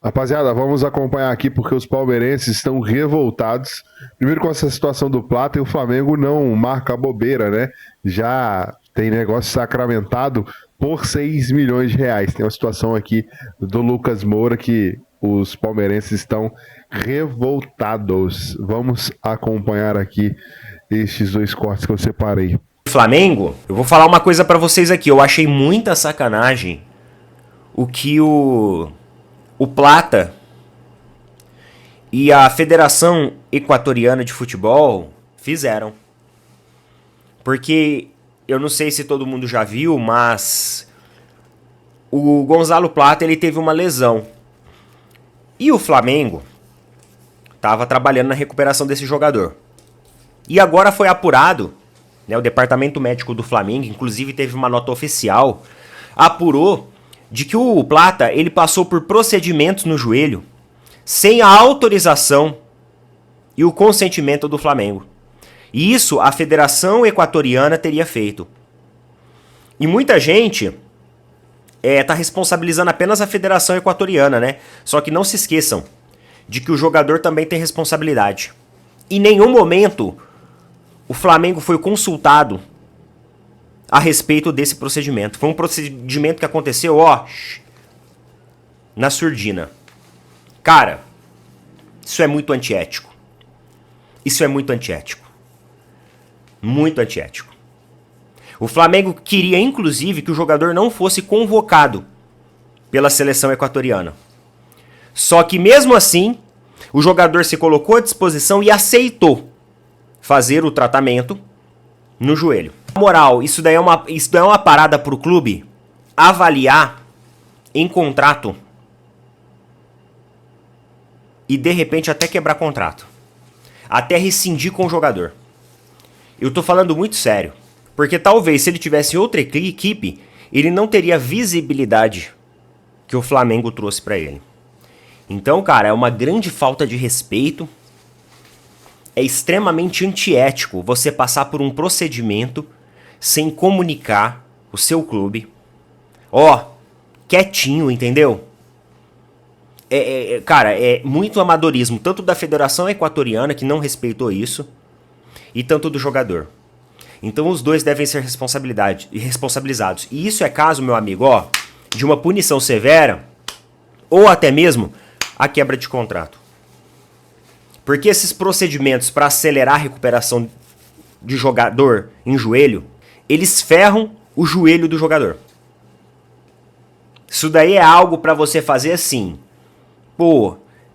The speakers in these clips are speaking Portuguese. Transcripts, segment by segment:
Rapaziada, vamos acompanhar aqui porque os palmeirenses estão revoltados. Primeiro com essa situação do Plata e o Flamengo não marca a bobeira, né? Já tem negócio sacramentado por 6 milhões de reais. Tem uma situação aqui do Lucas Moura que os palmeirenses estão revoltados. Vamos acompanhar aqui estes dois cortes que eu separei. Flamengo, eu vou falar uma coisa pra vocês aqui. Eu achei muita sacanagem o que o Plata e a Federação Equatoriana de Futebol fizeram. Porque eu não sei se todo mundo já viu, mas o Gonzalo Plata ele teve uma lesão. E o Flamengo estava trabalhando na recuperação desse jogador. E agora foi apurado, né, o departamento médico do Flamengo, inclusive teve uma nota oficial, apurou de que o Plata ele passou por procedimentos no joelho sem a autorização e o consentimento do Flamengo. E isso a Federação Equatoriana teria feito. E muita gente tá responsabilizando apenas a Federação Equatoriana, né? Só que não se esqueçam de que o jogador também tem responsabilidade. Em nenhum momento o Flamengo foi consultado a respeito desse procedimento. Foi um procedimento que aconteceu, na surdina. Cara, isso é muito antiético. Isso é muito antiético. Muito antiético. O Flamengo queria, inclusive, que o jogador não fosse convocado pela seleção equatoriana. Só que, mesmo assim, o jogador se colocou à disposição e aceitou fazer o tratamento no joelho. Na moral, isso daí é uma parada pro clube avaliar em contrato e de repente até quebrar contrato. Até rescindir com o jogador. Eu tô falando muito sério. Porque talvez se ele tivesse outra equipe, ele não teria a visibilidade que o Flamengo trouxe pra ele. Então, cara, é uma grande falta de respeito. É extremamente antiético você passar por um procedimento sem comunicar o seu clube. Quietinho, entendeu? Cara, é muito amadorismo, tanto da Federação Equatoriana, que não respeitou isso, e tanto do jogador. Então os dois devem ser responsabilizados. E isso é caso, meu amigo, de uma punição severa, ou até mesmo a quebra de contrato. Porque esses procedimentos para acelerar a recuperação de jogador em joelho, eles ferram o joelho do jogador. Isso daí é algo para você fazer assim.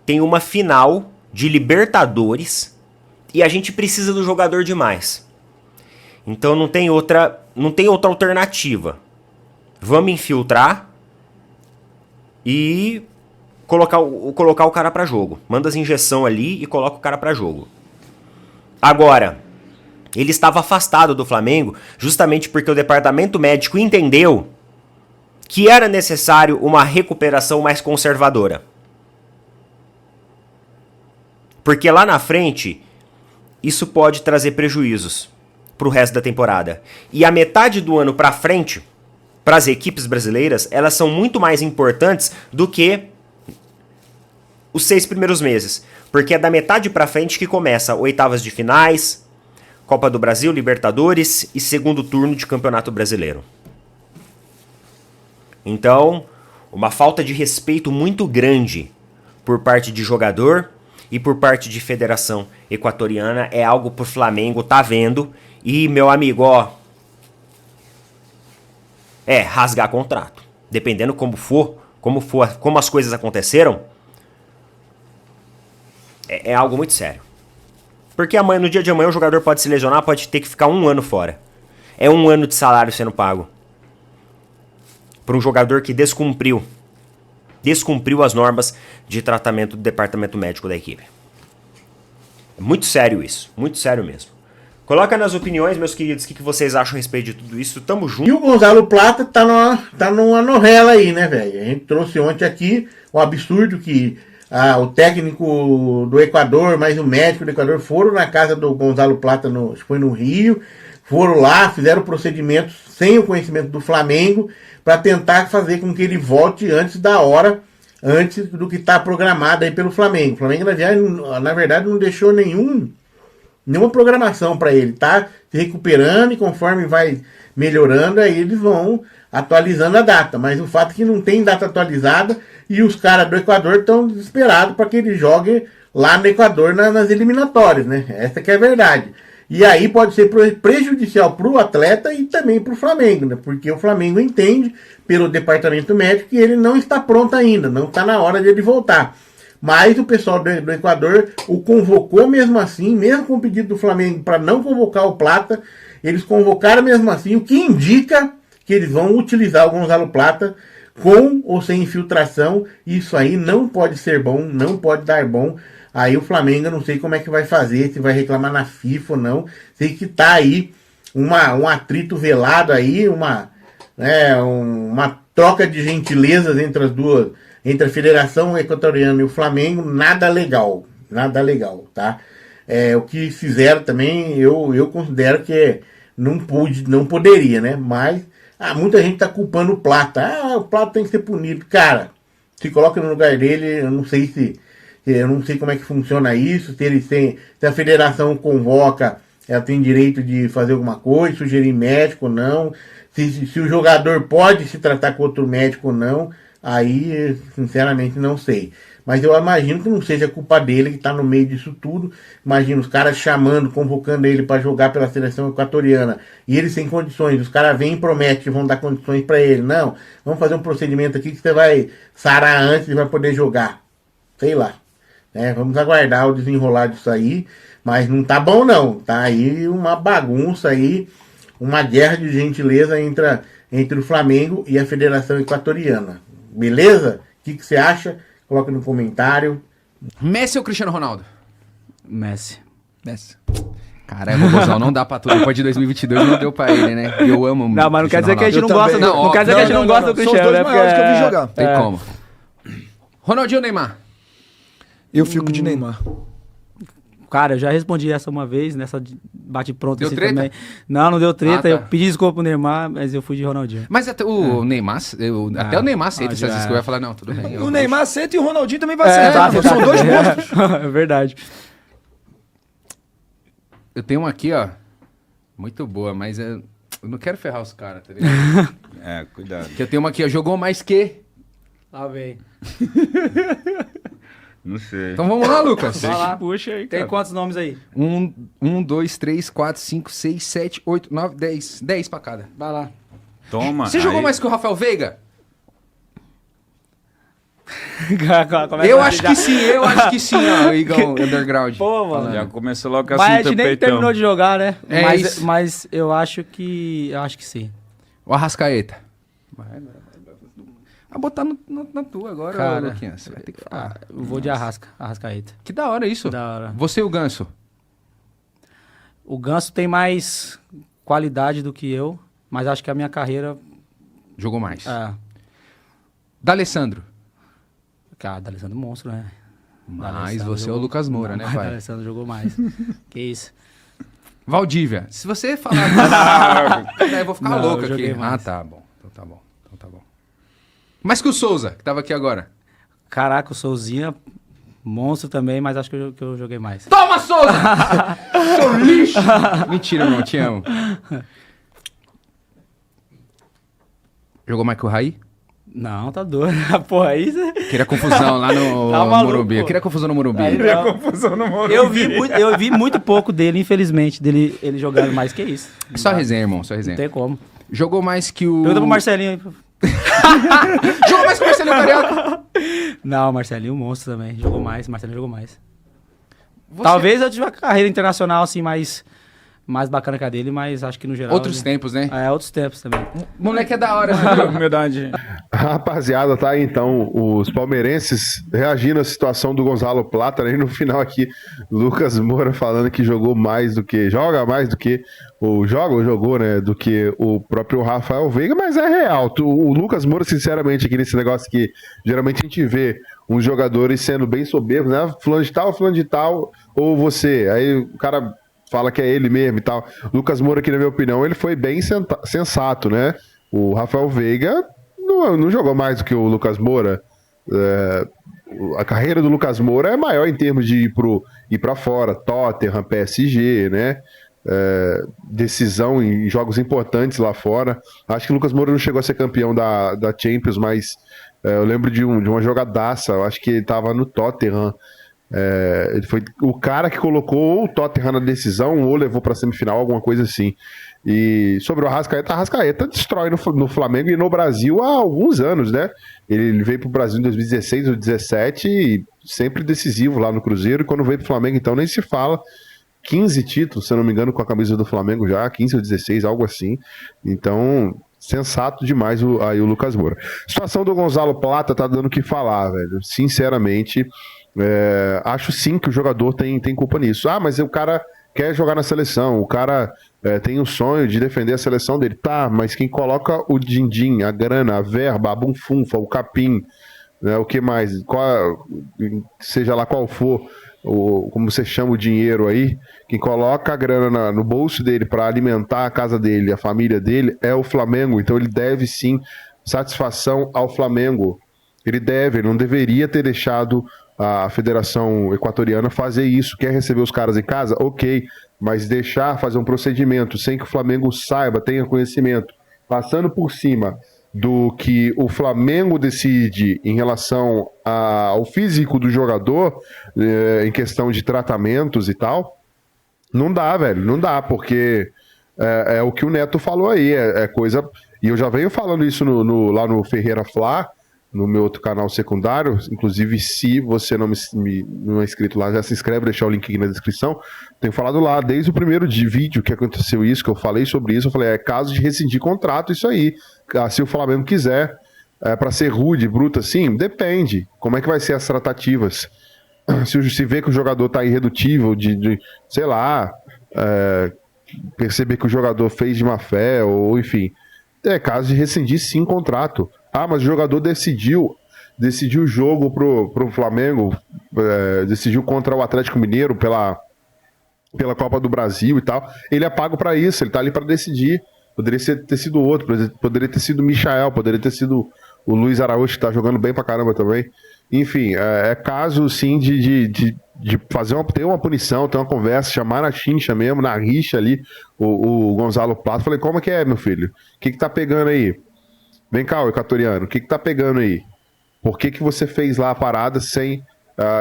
Tem uma final de Libertadores e a gente precisa do jogador demais. Então não tem outra alternativa. Vamos infiltrar e colocar o cara pra jogo. Manda as injeção ali e coloca o cara pra jogo. Agora, ele estava afastado do Flamengo justamente porque o departamento médico entendeu que era necessário uma recuperação mais conservadora. Porque lá na frente, isso pode trazer prejuízos pro resto da temporada. E a metade do ano pra frente, para as equipes brasileiras, elas são muito mais importantes do que os 6 primeiros meses. Porque é da metade pra frente que começa oitavas de finais, Copa do Brasil, Libertadores e segundo turno de Campeonato Brasileiro. Então, uma falta de respeito muito grande por parte de jogador e por parte de Federação Equatoriana é algo pro Flamengo tá vendo. E, meu amigo, rasgar contrato. Dependendo como as coisas aconteceram, é algo muito sério. Porque amanhã, no dia de amanhã o jogador pode se lesionar, pode ter que ficar 1 ano fora. É 1 ano de salário sendo pago para um jogador que descumpriu as normas de tratamento do departamento médico da equipe. É muito sério isso, muito sério mesmo. Coloca nas opiniões, meus queridos, o que vocês acham a respeito de tudo isso. Tamo junto. E o Gonzalo Plata tá numa novela aí, né, velho? A gente trouxe ontem aqui o absurdo que o técnico do Equador, mais o médico do Equador foram na casa do Gonzalo Plata, foi no Rio, foram lá, fizeram o procedimento sem o conhecimento do Flamengo para tentar fazer com que ele volte antes da hora antes do que está programado aí pelo Flamengo. O Flamengo, na verdade, não deixou nenhuma programação para ele. Tá se recuperando e conforme vai melhorando, aí eles vão atualizando a data. Mas o fato é que não tem data atualizada e os caras do Equador estão desesperados para que ele jogue lá no Equador nas eliminatórias, né? Essa que é a verdade. E aí pode ser prejudicial para o atleta e também para o Flamengo, né? Porque o Flamengo entende, pelo departamento médico, que ele não está pronto ainda, não está na hora de ele voltar. Mas o pessoal do Equador o convocou mesmo assim, mesmo com o pedido do Flamengo para não convocar o Plata, eles convocaram mesmo assim, o que indica que eles vão utilizar o Gonzalo Plata com ou sem infiltração. Isso aí não pode ser bom, não pode dar bom. Aí o Flamengo, eu não sei como é que vai fazer, se vai reclamar na FIFA ou não. Sei que tá aí um atrito velado aí, uma troca de gentilezas entre a Federação Equatoriana e o Flamengo, nada legal, tá? O que fizeram também, eu considero que não poderia, né? Mas muita gente tá culpando o Plata. O Plata tem que ser punido. Cara, se coloca no lugar dele, eu não sei como é que funciona isso, se a federação convoca, ela tem direito de fazer alguma coisa, sugerir médico ou não, se o jogador pode se tratar com outro médico ou não, aí sinceramente não sei. Mas eu imagino que não seja culpa dele que está no meio disso tudo. Imagina os caras convocando ele para jogar pela seleção equatoriana e ele sem condições. Os caras vêm e prometem que vão dar condições para ele. Não, vamos fazer um procedimento aqui que você vai sarar antes e vai poder jogar. Sei lá. Vamos aguardar o desenrolar disso aí, mas não tá bom não, tá aí uma bagunça aí, uma guerra de gentileza entre o Flamengo e a Federação Equatoriana, beleza? O que você acha? Coloca no comentário. Messi ou Cristiano Ronaldo? Messi. Cara, o Robozão não dá pra tudo. Depois de 2022 não deu pra ele, né? E eu amo. Não, mas não quer dizer que a gente não Ronaldo. gosta. Não quer dizer que a gente não gosta do Cristiano. São os dois maiores que eu vi jogar. Tem como. Ronaldinho ou Neymar? Eu fico de Neymar. Cara, eu já respondi essa uma vez, nessa bate-pronto Deu assim treta? também. Não deu treta. Tá. Eu pedi desculpa pro Neymar, mas eu fui de Ronaldinho. Mas até o Neymar, até o Neymar aceita essas coisas. Vai falar, não, tudo bem. O Neymar aceita e o Ronaldinho também vai aceitar. São dois monstros. É verdade. Eu tenho uma aqui, ó. Muito boa, mas eu não quero ferrar os caras, tá ligado? Cuidado. Que eu tenho uma aqui, ó. Jogou mais que... Lá vem. Não sei. Então vamos lá, Lucas. Vai lá. Puxa aí, Tem quantos nomes aí? 1, 2, 3, 4, 5, 6, 7, 8, 9, 10. 10 pra cada. Vai lá. Toma. Você jogou mais que o Rafael Veiga? Eu acho que sim, ó, Igão Underground. Pô, mano. Já começou logo com a Mas a cinta gente nem peitão. terminou de jogar, né? É mas, isso. mas eu acho que sim. O Arrascaeta. Vai botar na tua agora, Cara, Luquinhas. Você vai ter que falar. Eu vou de Arrascaeta. Que da hora isso. Da hora. Você e o Ganso? O Ganso tem mais qualidade do que eu, mas acho que a minha carreira... Jogou mais. D'Alessandro. D'Alessandro? Cara, D'Alessandro é monstro, né? Mas D'Alessandro você é o Lucas Moura, né, pai? D'Alessandro jogou mais. Que isso. Valdívia. Se você falar... eu vou ficar Não, louco eu aqui. joguei mais. Tá bom. Então tá bom. Mais que o Souza, que tava aqui agora. Caraca, o Souzinha, monstro também, mas acho que eu joguei mais. Toma, Souza! Seu lixo! Mentira, irmão, te amo. Jogou mais que o Raí? Não, tá doido. Porra, aí você... Queria confusão lá no Tá maluco, Morumbi. pô. Queria confusão no Morumbi. Aí não. Eu vi muito pouco dele, infelizmente, ele jogando mais que isso. Só resenha, irmão, só Não resenha. tem como. Jogou mais que o... Pergunta pro Marcelinho aí. Jogou mais que o Marcelinho Carioca? Não, Marcelinho, monstro também. Jogou mais, Marcelinho jogou mais. Você- Talvez eu tive uma carreira internacional, assim, mais bacana que a dele, mas acho que no geral... Outros tempos, né? Outros tempos também. Moleque é da hora, né? Humildade. Rapaziada, tá aí então os palmeirenses reagindo à situação do Gonzalo Plata, né? E no final aqui, Lucas Moura falando que joga mais do que jogou, né, do que o próprio Rafael Veiga, mas é real. O Lucas Moura, sinceramente, aqui nesse negócio que geralmente a gente vê uns jogadores sendo bem soberbos, né? Fulano de tal, ou você. Aí o cara fala que é ele mesmo e tal. Lucas Moura, aqui na minha opinião, ele foi bem sensato, né? O Rafael Veiga não jogou mais do que o Lucas Moura. A carreira do Lucas Moura é maior em termos de ir para fora, Tottenham, PSG, né? Decisão em jogos importantes lá fora. Acho que o Lucas Moura não chegou a ser campeão da Champions, mas eu lembro de uma jogadaça. Eu acho que ele estava no Tottenham. Ele foi o cara que colocou ou o Tottenham na decisão ou levou para semifinal, alguma coisa assim. E sobre o Arrascaeta destrói no Flamengo e no Brasil há alguns anos, né? Ele veio pro Brasil em 2016 ou 2017 e sempre decisivo lá no Cruzeiro. E quando veio pro Flamengo, então, nem se fala. 15 títulos, se eu não me engano, com a camisa do Flamengo já, 15 ou 16, algo assim. Então, sensato demais aí o Lucas Moura. A situação do Gonzalo Plata tá dando o que falar, velho. Sinceramente, acho sim que o jogador tem culpa nisso. Mas o cara quer jogar na seleção, o cara tem o sonho de defender a seleção dele. Tá, mas quem coloca o din-din, a grana, a verba, a bunfunfa, o capim, né, o que mais? Seja lá qual for, como você chama o dinheiro aí, quem coloca a grana no bolso dele para alimentar a casa dele, a família dele, é o Flamengo. Então ele deve sim satisfação ao Flamengo. Ele não deveria ter deixado a Federação Equatoriana fazer isso. Quer receber os caras em casa? Ok, mas deixar fazer um procedimento sem que o Flamengo saiba, tenha conhecimento, passando por cima do que o Flamengo decide em relação ao físico do jogador, em questão de tratamentos e tal, não dá, velho, não dá, porque é o que o Neto falou aí, coisa... E eu já venho falando isso lá no Ferreira Fla, no meu outro canal secundário. Inclusive, se você não é inscrito lá, já se inscreve, deixar o link aqui na descrição. Tenho falado lá, desde o primeiro vídeo que aconteceu isso, que eu falei sobre isso, eu falei, é caso de rescindir contrato isso aí. Se o Flamengo quiser, para ser rude, bruto assim, depende. Como é que vai ser as tratativas? Se vê que o jogador tá irredutível, sei lá, perceber que o jogador fez de má fé, ou enfim, é caso de rescindir sim contrato. Mas o jogador decidiu o jogo pro Flamengo, decidiu contra o Atlético Mineiro pela Copa do Brasil e tal. Ele é pago para isso, ele tá ali para decidir. Poderia ter sido outro, poderia ter sido o Michael, poderia ter sido o Luiz Araújo, que tá jogando bem pra caramba também. Enfim, é caso sim de ter uma punição, ter uma conversa, chamar na chincha mesmo, na rixa ali, o Gonzalo Plata. Falei, como que é, meu filho? O que tá pegando aí? Vem cá, o equatoriano, o que tá pegando aí? Por que você fez lá a parada sem...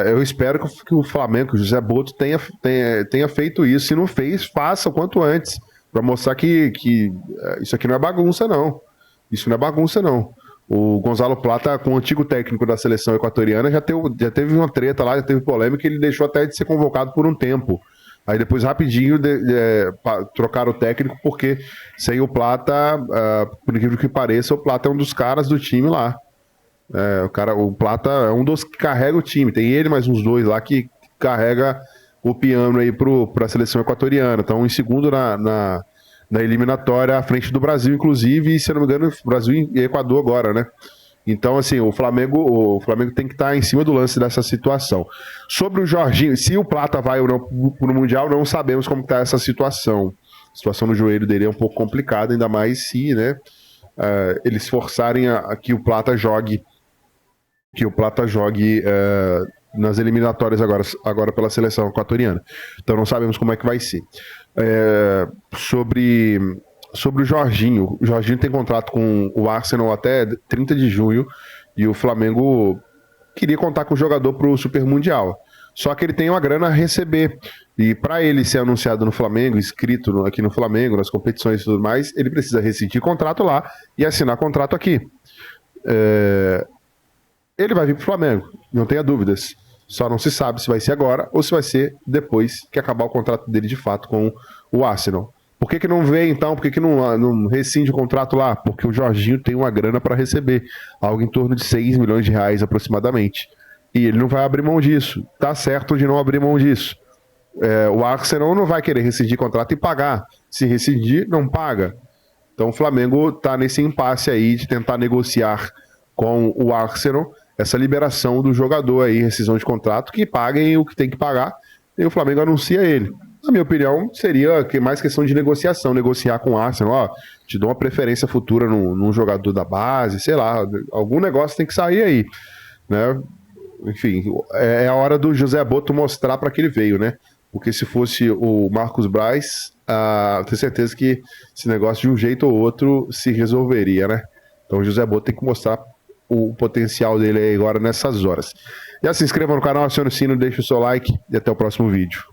eu espero que o Flamengo, que o José Boto tenha feito isso. Se não fez, faça o quanto antes, para mostrar que isso aqui não é bagunça, não. Isso não é bagunça, não. O Gonzalo Plata, com o antigo técnico da seleção equatoriana, já teve uma treta lá, já teve polêmica, ele deixou até de ser convocado por um tempo. Aí depois, rapidinho, trocaram o técnico, porque sem o Plata, por incrível que pareça, o Plata é um dos caras do time lá. O Plata é um dos que carrega o time. Tem ele mais uns dois lá que carrega o piano aí pra seleção equatoriana. Então, em segundo na eliminatória, à frente do Brasil, inclusive, e se eu não me engano, Brasil e Equador agora, né? Então, assim, o Flamengo tem que estar em cima do lance dessa situação. Sobre o Jorginho, se o Plata vai ou não pro Mundial, não sabemos como está essa situação. A situação no joelho dele é um pouco complicada, ainda mais se, né, eles forçarem que o Plata jogue nas eliminatórias agora pela seleção equatoriana. Então não sabemos como é que vai ser. Sobre o Jorginho tem contrato com o Arsenal até 30 de junho e o Flamengo queria contar com o jogador para o Super Mundial. Só que ele tem uma grana a receber. E para ele ser anunciado no Flamengo, inscrito aqui no Flamengo, nas competições e tudo mais, ele precisa rescindir contrato lá e assinar contrato aqui. Ele vai vir para o Flamengo, não tenha dúvidas. Só não se sabe se vai ser agora ou se vai ser depois que acabar o contrato dele de fato com o Arsenal. Por que não vem então? Por que não rescinde o contrato lá? Porque o Jorginho tem uma grana para receber, algo em torno de 6 milhões de reais aproximadamente. E ele não vai abrir mão disso. Tá certo de não abrir mão disso. O Arsenal não vai querer rescindir contrato e pagar. Se rescindir, não paga. Então o Flamengo tá nesse impasse aí de tentar negociar com o Arsenal essa liberação do jogador aí, rescisão de contrato, que paguem o que tem que pagar, e o Flamengo anuncia ele. Na minha opinião, seria mais questão de negociação, negociar com o Arsenal, te dou uma preferência futura num jogador da base, sei lá, algum negócio tem que sair aí. né? Enfim, é a hora do José Boto mostrar para que ele veio, né? Porque se fosse o Marcos Braz, tenho certeza que esse negócio de um jeito ou outro se resolveria, né? Então o José Boto tem que mostrar o potencial dele aí agora nessas horas. Já se inscreva no canal, acione o sino, deixe o seu like e até o próximo vídeo.